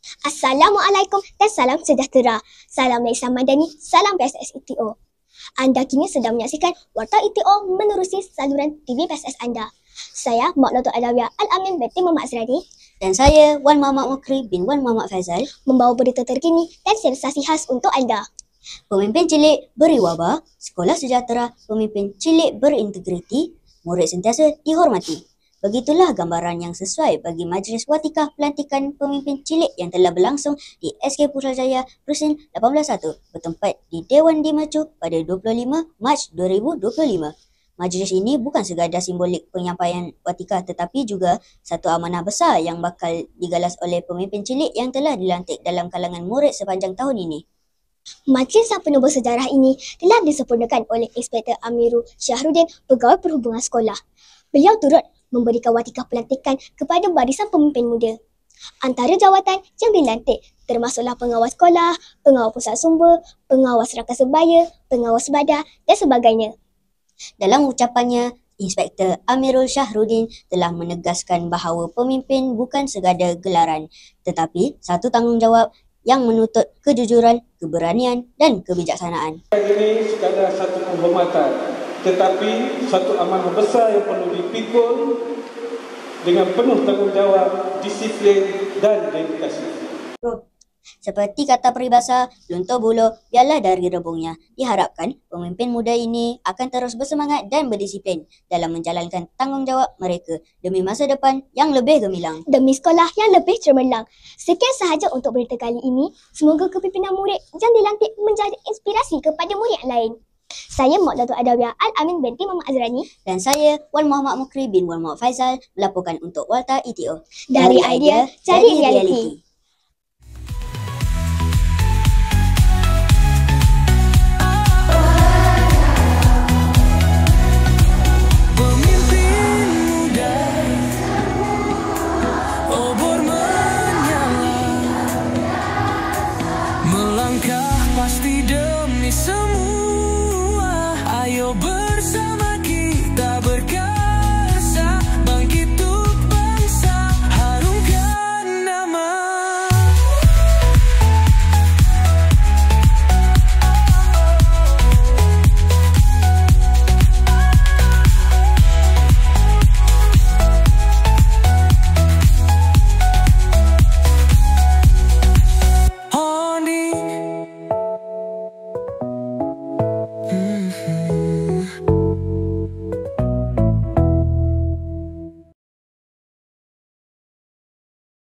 Assalamualaikum dan salam sejahtera. Salam Islam Madani, salam PSS ITO. Anda kini sedang menyaksikan Warta ITO menerusi saluran TV PSS anda. Saya Mak Datuk Adawiyah Al-Amin binti Muhammad Azrani. Dan saya Wan Muhammad Mukri bin Wan Muhammad Faizal membawa berita terkini dan sensasi khas untuk anda. Pemimpin cilik beri wabah, sekolah sejahtera, pemimpin cilik berintegriti, murid sentiasa dihormati. Begitulah gambaran yang sesuai bagi Majlis Watikah Pelantikan Pemimpin Cilik yang telah berlangsung di SK Putrajaya Perusin 18-1 bertempat di Dewan Dimacu pada 25 Mac 2025. Majlis ini bukan sekadar simbolik penyampaian watikah tetapi juga satu amanah besar yang bakal digalas oleh pemimpin cilik yang telah dilantik dalam kalangan murid sepanjang tahun ini. Majlis yang penuh bersejarah ini telah disempurnakan oleh Inspektor Amirul Syahruddin, Pegawai Perhubungan Sekolah. Beliau turut memberikan watikah pelantikan kepada barisan pemimpin muda. Antara jawatan yang dilantik termasuklah pengawas sekolah, pengawas pusat sumber, pengawas rakan sebaya, pengawas badan dan sebagainya. Dalam ucapannya, Inspektor Amirul Syahruddin telah menegaskan bahawa pemimpin bukan sekadar gelaran tetapi satu tanggungjawab yang menuntut kejujuran, keberanian dan kebijaksanaan. Ini sekadar satu penghormatan tetapi satu amanah besar yang perlu dipikul dengan penuh tanggungjawab, disiplin dan dedikasi. Seperti kata peribahasa, luntur buluh biarlah dari rebungnya. Diharapkan pemimpin muda ini akan terus bersemangat dan berdisiplin dalam menjalankan tanggungjawab mereka demi masa depan yang lebih gemilang. Demi sekolah yang lebih cemerlang. Sekian sahaja untuk berita kali ini. Semoga kepimpinan murid yang dilantik menjadi inspirasi kepada murid yang lain. Saya Mak Datuk Adawiyah Al-Amin binti Muhammad Azrani. Dan saya Wan Muhammad Mukri bin Wan Muhammad Faizal melaporkan untuk Warta ITO. Dari idea jadi realiti.